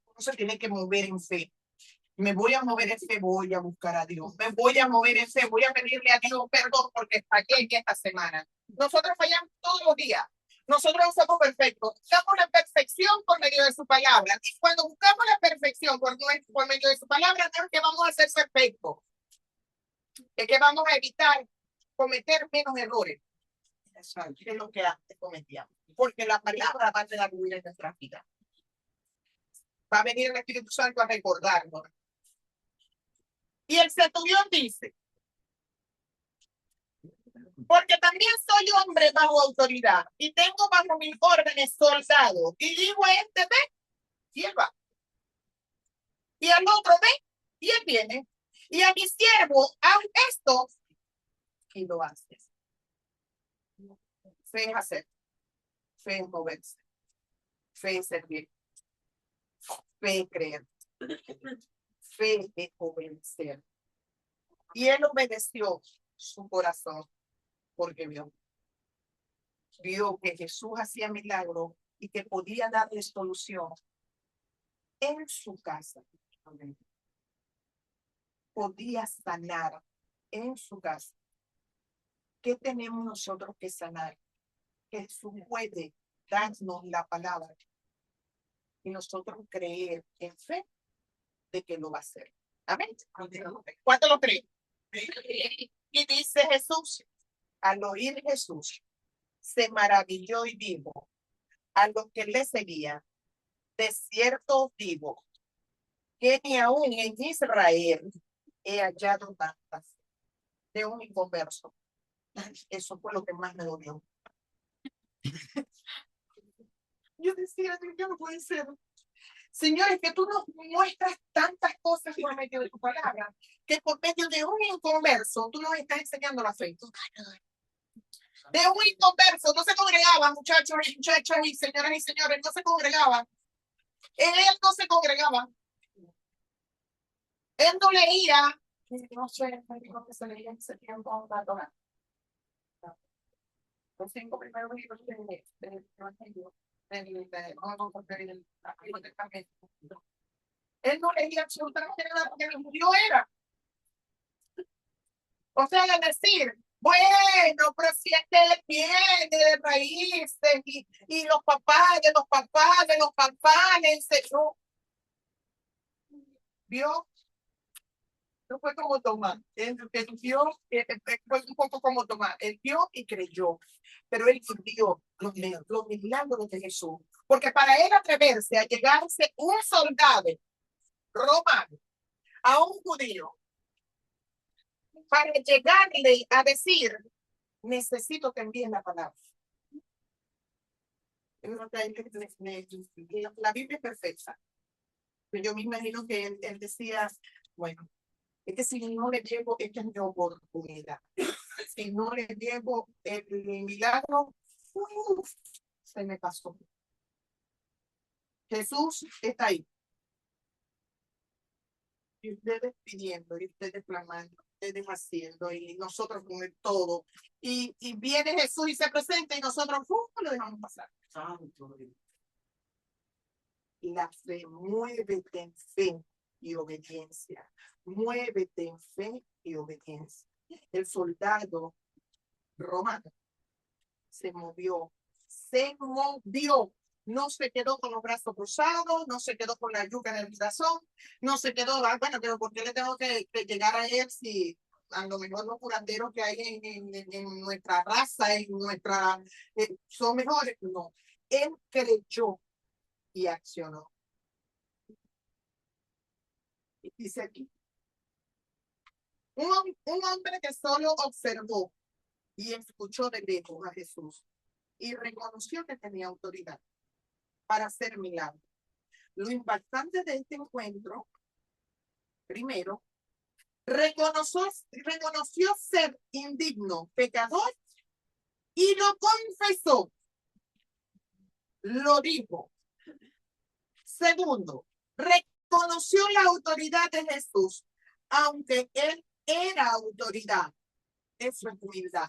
uno se tiene que mover en fe. Me voy a mover en fe, voy a buscar a Dios. Me voy a mover en fe, voy a pedirle a Dios perdón porque fallé en esta semana. Nosotros fallamos todos los días. Nosotros no somos perfectos. Buscamos la perfección por medio de su palabra. Y cuando buscamos la perfección por medio de su palabra, no es que vamos a ser perfectos. Es que vamos a evitar cometer menos errores. Eso es lo que antes cometíamos. Porque la palabra va a dar vida en nuestra vida. Va a venir el Espíritu Santo a recordarnos. Y el centurión dice, porque también soy hombre bajo autoridad y tengo bajo mis órdenes soldados. Y digo a este, ve, y él va. Y al otro, ve, y él viene. Y a mi siervo, haz esto, y lo haces. Fe es hacer, fe es moverse, fe es servir, fe es creer, fe es obedecer. Y él obedeció su corazón porque vio que Jesús hacía milagros y que podía darle solución en su casa. Podía sanar en su casa. ¿Qué tenemos nosotros que sanar? Jesús puede darnos la palabra y nosotros creer en fe de que lo va a hacer. Amén. ¿Cuánto lo creen? Y dice Jesús, al oír Jesús, se maravilló y dijo a los que le seguían, de cierto digo, que ni aún en Israel he hallado tantas de un inconverso. Eso fue lo que más me dolió. Yo decía, Dios, no puede ser. Señores, que tú nos muestras tantas cosas por medio de tu palabra, que por medio de un inconverso, tú nos estás enseñando la fe. De un inconverso, no se congregaban, muchachos y muchachas y señoras y señores, no se congregaban. Él no se congregaba. Él no leía. No sé, lo que se leía en ese tiempo. Los 5 primeros libros del Evangelio. Él no leía absolutamente nada porque el judío era. O sea, es decir, bueno, pero si es que él viene de raíces y los papás de los papás de los papás le enseñó. Vio, no fue como Tomás. Él vio, fue un poco como Tomás. Él vio y creyó, pero él vio los milagros de Jesús. Porque para él atreverse a llegarse un soldado romano a un judío, para llegarle a decir, necesito que envíes la palabra. La Biblia es perfecta. Yo me imagino que él decía, bueno, es que si no le llevo, esta es mi oportunidad. Si no le llevo el milagro, se me pasó. Jesús está ahí. Y ustedes pidiendo, y ustedes clamando, ustedes haciendo, y nosotros con el todo. Y viene Jesús y se presenta, y nosotros lo dejamos pasar. La fe, muévete en fe y obediencia. Muévete en fe y obediencia. El soldado romano se movió, no se quedó con los brazos cruzados, no se quedó con la yuca en el corazón, no se quedó, bueno, pero ¿por qué le tengo que llegar a él si a lo mejor los curanderos que hay en nuestra raza, son mejores. No, él creyó y accionó. Y dice aquí, un hombre que solo observó y escuchó de lejos a Jesús y reconoció que tenía autoridad para hacer milagros. Lo impactante de este encuentro, primero, reconoció ser indigno, pecador, y lo confesó. Lo dijo. Segundo, reconoció la autoridad de Jesús, aunque él era autoridad. Eso es humildad.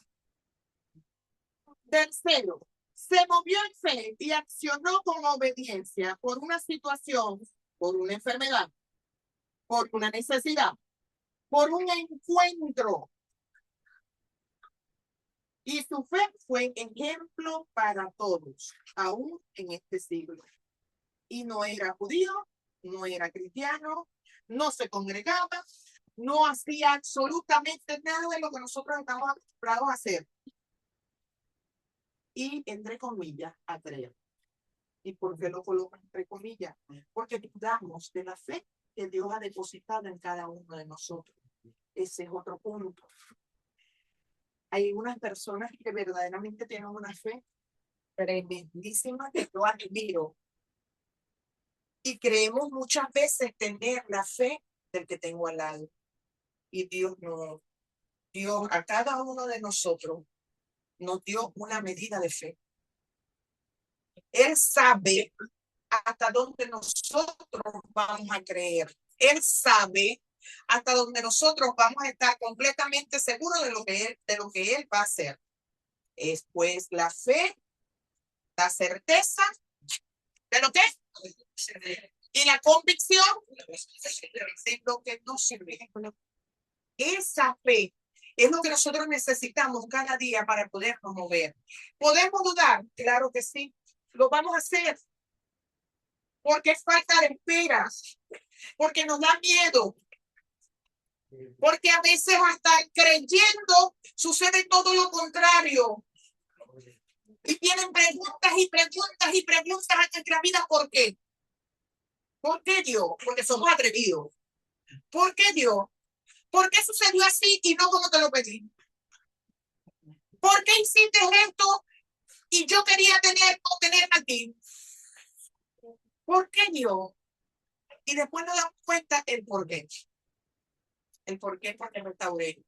Tercero, se movió en fe y accionó con obediencia por una situación, por una enfermedad, por una necesidad, por un encuentro. Y su fe fue ejemplo para todos, aún en este siglo. Y no era judío, no era cristiano, no se congregaba, no hacía absolutamente nada de lo que nosotros estamos acostumbrados a hacer. Y entre comillas, a creer. ¿Y por qué lo coloco entre comillas? Porque dudamos de la fe que Dios ha depositado en cada uno de nosotros. Ese es otro punto. Hay unas personas que verdaderamente tienen una fe tremendísima que yo admiro. Y creemos muchas veces tener la fe del que tengo al lado. Y Dios no. Dios a cada uno de nosotros nos dio una medida de fe. Él sabe hasta dónde nosotros vamos a creer. Él sabe hasta dónde nosotros vamos a estar completamente seguros de lo que él va a hacer. Es pues la fe, la certeza de lo que es y la convicción de lo que no sirve. Esa fe es lo que nosotros necesitamos cada día para podernos mover. ¿Podemos dudar? Claro que sí. Lo vamos a hacer. Porque es falta de esperas. Porque nos da miedo. Porque a veces hasta creyendo sucede todo lo contrario. Y tienen preguntas y preguntas y preguntas en nuestra vida. ¿Por qué? ¿Por qué Dios? Porque somos atrevidos. ¿Por qué Dios? ¿Por qué sucedió así y no como te lo pedí? ¿Por qué hiciste esto y yo quería tener aquí? ¿Por qué Dios? Y después nos damos cuenta el por qué. El por qué porque me restauré.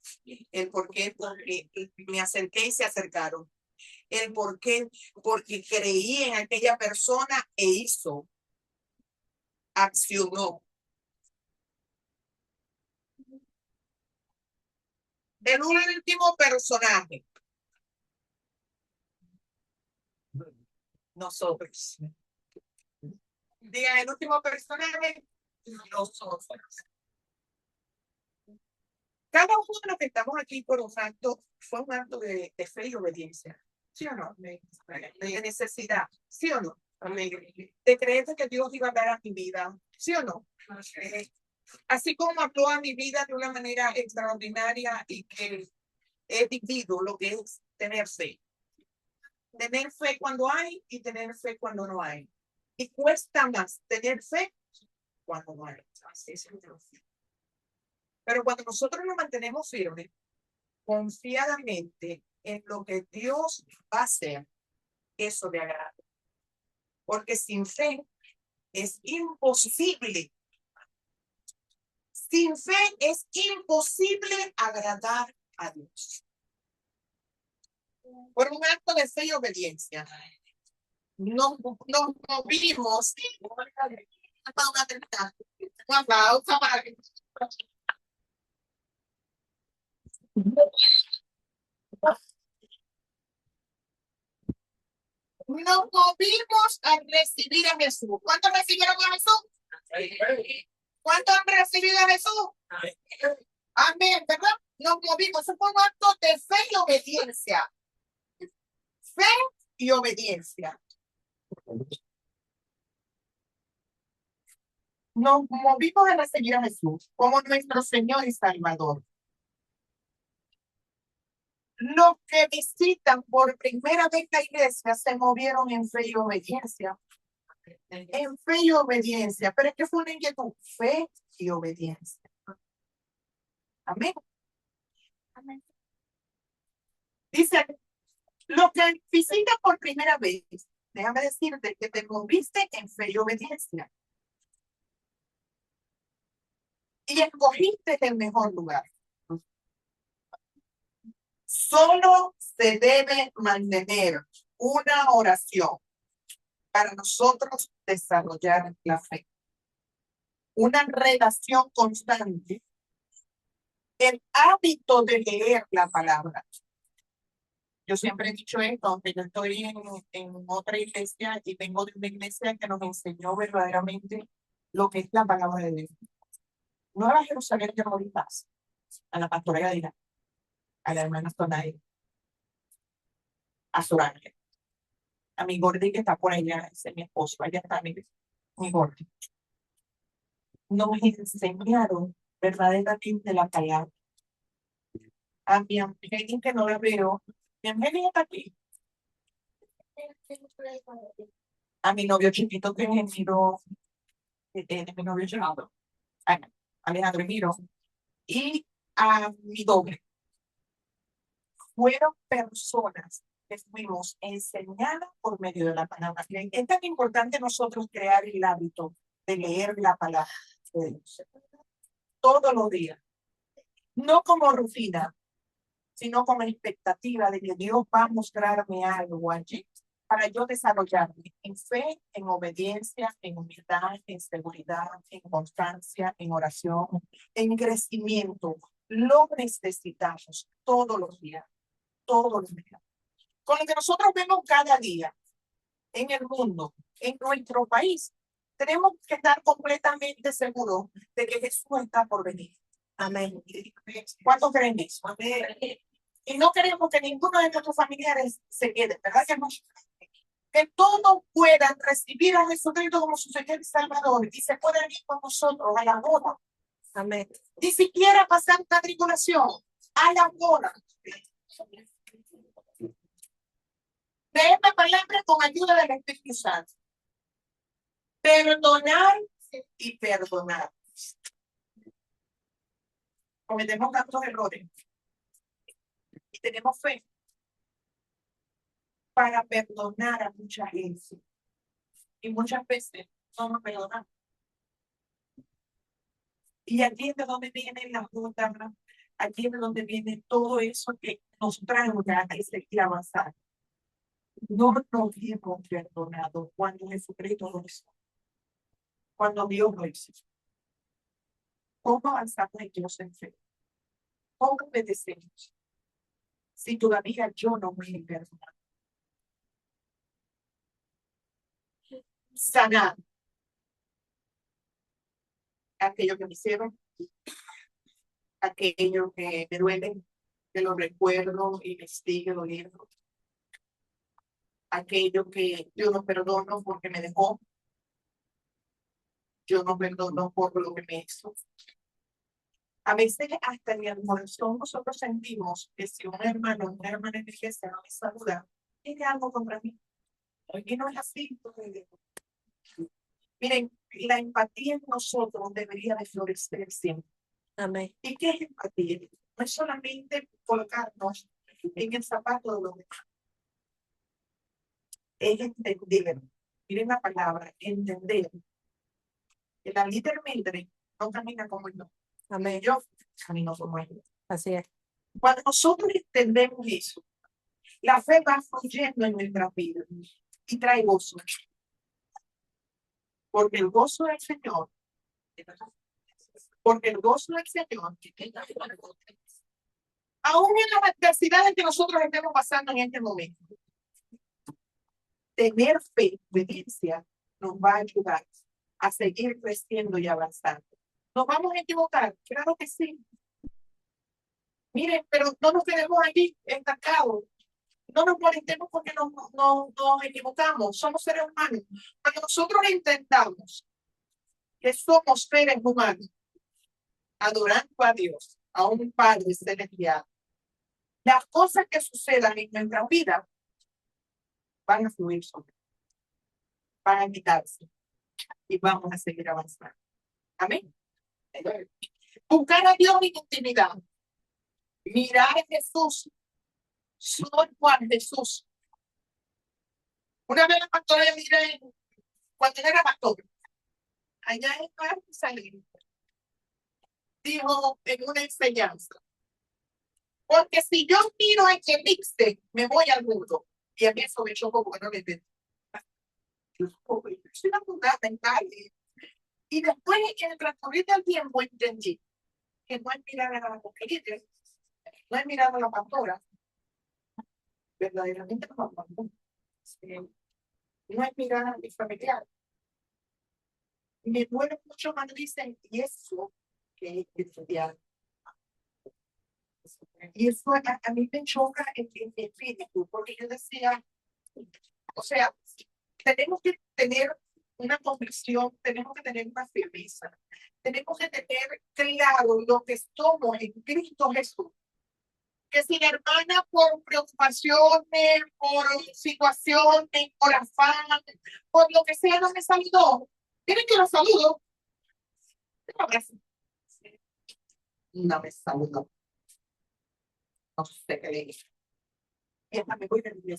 El por qué porque me acerqué y se acercaron. El por qué porque creí en aquella persona e hizo. Accionó. El último personaje. Nosotros. Diga, el último personaje, nosotros. Cada uno de los que estamos aquí por un acto, fue un acto de fe y obediencia. ¿Sí o no? De necesidad. ¿Sí o no? De creer que Dios iba a dar a mi vida. ¿Sí o no? Así como actuó a mi vida de una manera extraordinaria y que he vivido lo que es tener fe. Tener fe cuando hay y tener fe cuando no hay. Y cuesta más tener fe cuando no hay. Así es. Pero cuando nosotros nos mantenemos firmes, confiadamente en lo que Dios va a hacer, eso me agrada. Porque sin fe es imposible. Sin fe es imposible agradar a Dios. Por un acto de fe y obediencia, nos movimos. Una pausa para que nos movimos a recibir a Jesús. ¿Cuántos recibieron a Jesús? ¿Cuántos han recibido a Jesús? Amén, ¿verdad? Nos movimos. Eso fue un acto de fe y obediencia. Fe y obediencia. Nos movimos a recibir a Jesús como nuestro Señor y Salvador. Los que visitan por primera vez la iglesia se movieron en fe y obediencia. En fe y obediencia. Pero es que fue una inquietud. Fe y obediencia. Amén. Amén. Dice, los que visitan por primera vez, déjame decirte que te moviste en fe y obediencia. Y escogiste el mejor lugar. Solo se debe mantener una oración para nosotros desarrollar la fe. Una relación constante. El hábito de leer la palabra. Yo siempre he dicho esto, aunque yo estoy en otra iglesia y vengo de una iglesia que nos enseñó verdaderamente lo que es la palabra de Dios. Nueva Jerusalén de Roritas, a la pastora Yadira, a la hermana Tonay, a Soraya, a mi Gordi que está por allá, ese es mi esposo, allá está mi Gordi. Nos enseñaron verdaderamente la palabra. A mi Angelina, que no la veo, mi Angelina está aquí. A mi novio chiquito que es Miro, mi novio llamado, Alejandro Miro, y a mi doble. Fueron personas que fuimos enseñadas por medio de la palabra. Es tan importante nosotros crear el hábito de leer la palabra de Dios todos los días. No como rutina, sino con la expectativa de que Dios va a mostrarme algo allí para yo desarrollarme en fe, en obediencia, en humildad, en seguridad, en constancia, en oración, en crecimiento. Lo necesitamos todos los días, todos los días. Con lo que nosotros vemos cada día en el mundo, en nuestro país, tenemos que estar completamente seguros de que Jesús está por venir. Amén. ¿Cuántos creen eso? Amén. Y no queremos que ninguno de nuestros familiares se quede, ¿verdad que no? Que todos puedan recibir a Jesucristo como su Señor y Salvador y se puedan ir con nosotros a la boda. Amén. Ni siquiera pasar la tribulación, a la boda. De esta palabra con ayuda del Espíritu Santo. Perdonar y perdonar. Cometemos tantos errores y tenemos fe para perdonar a mucha gente. Y muchas veces no nos perdonamos. Y aquí es de donde viene la fruta, aquí es de donde viene todo eso que nos trae a seguir avanzar. No nos hemos perdonado cuando Jesucristo lo hizo. Cuando Dios lo hizo. ¿Cómo avanzamos en Dios en fe? ¿Cómo obedecemos? Si todavía yo no me he perdonado. Sanar aquello que me hicieron, aquello que me duele, que lo recuerdo y me sigue doliendo. Aquello que yo no perdono porque me dejó. Yo no perdono por lo que me hizo. A veces hasta en el corazón nosotros sentimos que si un hermano o una hermana en la iglesia no me saluda, tiene algo contra mí. Y no es así. Miren, la empatía en nosotros debería de florecer siempre. Amén. ¿Y qué es empatía? No es solamente colocarnos en el zapato de los demás. Es entender. Miren la palabra, entender. Que la literalmente no camina como yo. Amén. Yo camino como él. Así es. Cuando nosotros entendemos eso, la fe va fluyendo en nuestra vida y trae gozo. Porque el gozo del Señor, aún en las adversidades que nosotros estemos pasando en este momento, tener fe, obediencia, nos va a ayudar a seguir creciendo y avanzando. ¿Nos vamos a equivocar? Claro que sí. Miren, pero no nos quedemos allí estancados. No nos molestemos porque nos equivocamos. Somos seres humanos. Cuando nosotros intentamos que somos seres humanos, adorando a Dios, a un Padre celestial, las cosas que sucedan en nuestra vida van a fluir sobre, van a quitarse y vamos a seguir avanzando. Amén. Buscar a Dios en intimidad. Mirar a Jesús. Soy Juan Jesús. Una vez la pastora yo miré cuando era pastor, allá en Jerusalén, dijo en una enseñanza, porque si yo miro a que viste, me voy al mundo. Y a mí eso me chocó porque no me entendí. Yo soy una mujer mental. Y después, en el transcurrir del tiempo, entendí que no es mirar a la mujer, no es mirar a la pastora, verdaderamente no, no es mirar a mi familiar. Me duele mucho cuando dicen, y eso que es estudiar. Y eso a mí me choca en el espíritu, porque yo decía, o sea, tenemos que tener una convicción, tenemos que tener una firmeza, tenemos que tener claro lo que somos en Cristo Jesús. Que si la hermana por preocupaciones, por situaciones, por afán, por lo que sea, no me saludó, tienen que lo saludo. No me saludó. No sé qué le dije. Y hasta me voy de mi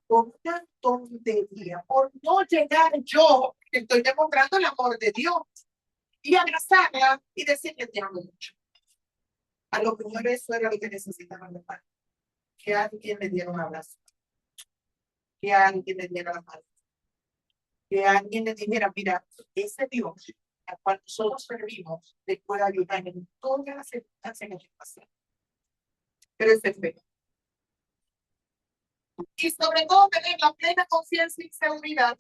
por una tontería, por no llegar yo, que estoy demostrando el amor de Dios, y abrazarla y decirle te amo mucho. A lo mejor eso era lo que necesitaban de parte. Que alguien le diera un abrazo. Que alguien le diera la mano. Que alguien le dijera, mira, ese Dios al cual nosotros servimos le puede ayudar en todas las circunstancias que pasan. Pero ese es fe. Y sobre todo tener la plena confianza y seguridad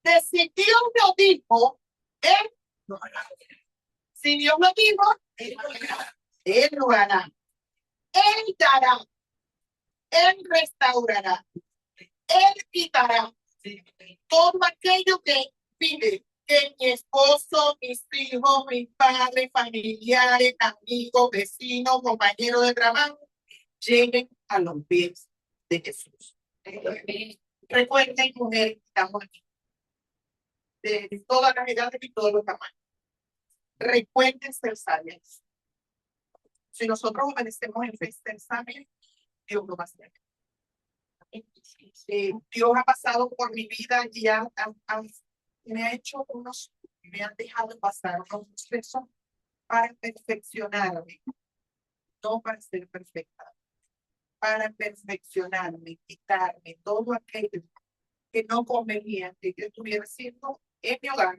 de si Dios lo dijo, Él lo hará. Si Dios lo dijo, Él lo hará. Él dará. Él restaurará. Él quitará todo aquello que pide que mi esposo, mis hijos, mis padres, familiares, amigos, vecinos, compañeros de trabajo lleguen a los pies de Jesús. Recuerden, mujeres, estamos aquí de todas las edades y todos los tamaños. Recuerden ser sabias. Si nosotros obedecemos en fe, ser sabias, Dios lo va a hacer. Dios ha pasado por mi vida y me ha hecho me han dejado pasar unos procesos para perfeccionarme, no para ser perfecta, para perfeccionarme, quitarme todo aquello que no convenía que yo estuviera haciendo en mi hogar,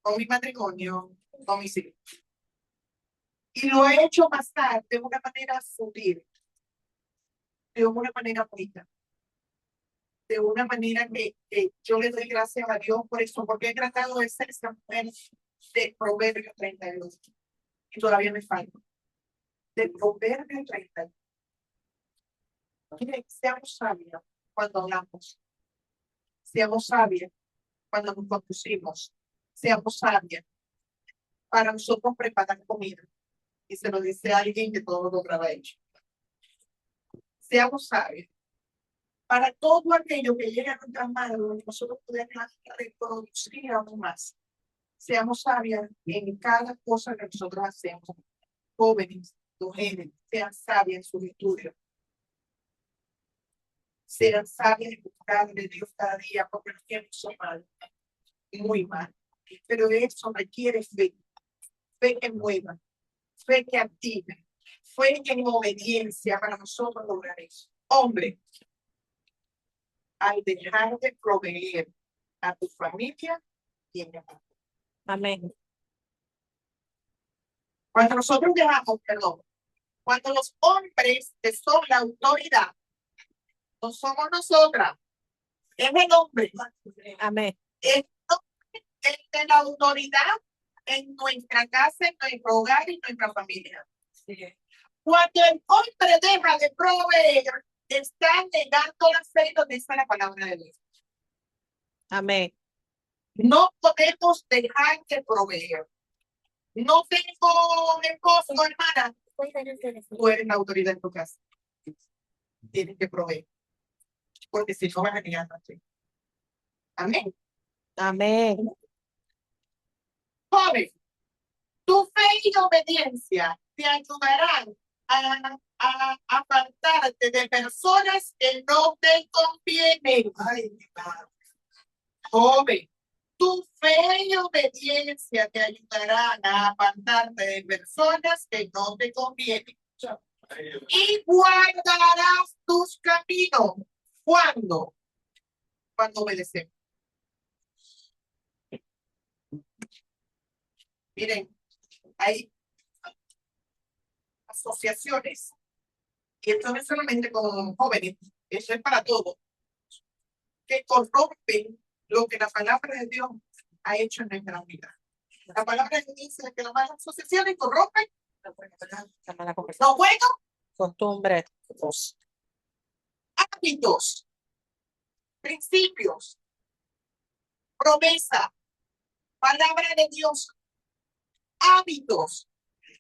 con mi matrimonio, con mis hijos. Y lo he hecho pasar de una manera sutil, de una manera bonita, de una manera que yo le doy gracias a Dios por eso, porque he tratado de ser esa mujer de Proverbios 32. Y todavía me falta. De Proverbios 32. Miren, seamos sabios cuando hablamos. Seamos sabios cuando nos conducimos. Seamos sabios para nosotros preparar comida. Y se lo dice a alguien que todo lo habrá hecho. Seamos sabios para todo aquello que llega a nuestras manos, nosotros podemos reproducir aún más. Seamos sabios en cada cosa que nosotros hacemos. Jóvenes, mujeres, sean sabias en sus estudios. Sean sabias en buscar de Dios cada día, porque los tiempos son malos, muy malos. Pero eso requiere fe. Fe que mueva, fe que active, fe en obediencia para nosotros lograr eso. Hombre, al dejar de proveer a tu familia, tiene amor. Amén. Cuando nosotros dejamos, perdón, cuando los hombres que son la autoridad, no somos nosotras, es el hombre. Amén. Es de la autoridad en nuestra casa, en nuestro hogar y en nuestra familia. Sí. Cuando el hombre deja de proveer, está negando la fe donde está la palabra de Dios. Amén. No podemos dejar de proveer. No tengo esposo, hermana. Tú eres la autoridad en tu casa. Tienes que proveer. Porque si no vas a negar a ti. Amén. Amén. Joven, tu fe y obediencia te ayudarán a apartarte de personas que no te convienen. Ay, mi padre. Joven, tu fe y obediencia te ayudarán a apartarte de personas que no te convienen. Y guardarás tus caminos. ¿Cuándo? Cuando obedecemos. Miren, hay asociaciones, y esto no es solamente con jóvenes, eso es para todos, que corrompen lo que la palabra de Dios ha hecho en nuestra vida. La palabra de Dios dice que las malas asociaciones corrompen lo bueno, Costumbre. hábitos, principios, promesa, palabra de Dios, hábitos.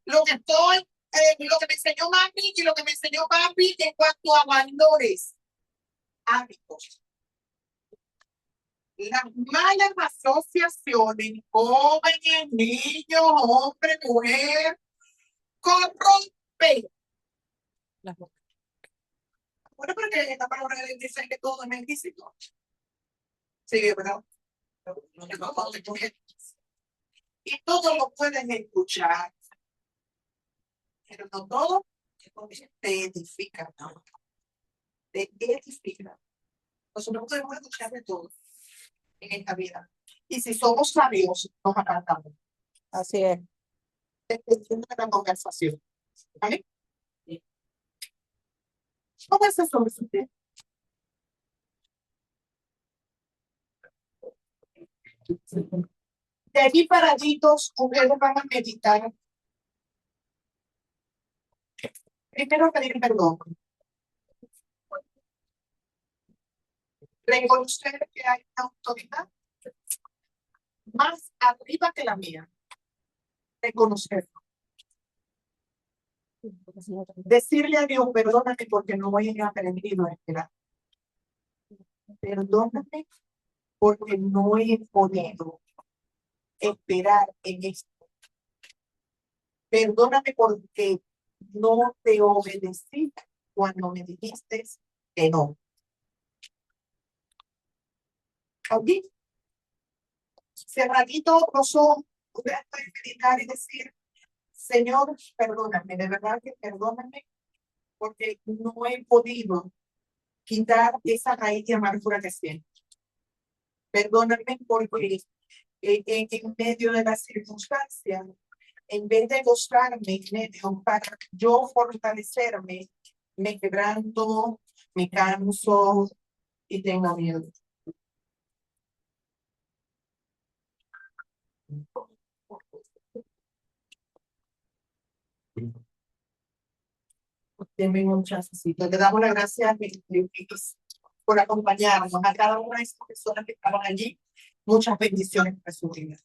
Lo que me enseñó mami y lo que me enseñó papi en cuanto a valores, hábitos. Las malas asociaciones, jóvenes, niños, hombre, mujer, corrompen. Bueno, porque esta palabra dice que todo es ilícito. Sí, ¿verdad? Y todo lo pueden escuchar, pero no todo te edifica, ¿no? Te edifica. Nosotros podemos escuchar de todo en esta vida. Y si somos sabios, nos apartamos. Así es. Es una conversación. ¿Vale? ¿Cómo es eso usted? De aquí paraditos, ustedes van a meditar. Primero pedir perdón. Reconocer que hay una autoridad más arriba que la mía. Reconocerlo. Decirle a Dios, perdóname porque no voy a aprendido a esperar. Perdóname porque no he podido esperar en esto. Perdóname porque no te obedecí cuando me dijiste que no. Aquí, cerradito los ojos, voy a meditar y decir, Señor, perdóname, de verdad que perdóname porque no he podido quitar esa raíz de amargura que siento. Perdóname porque en medio de las circunstancias, en vez de gozarme en medio para yo fortalecerme, me quebranto, me canso y tengo miedo. Denme un chancecito. Le damos las gracias por acompañarnos a cada una de esas personas que estaban allí. Muchas bendiciones para su vida.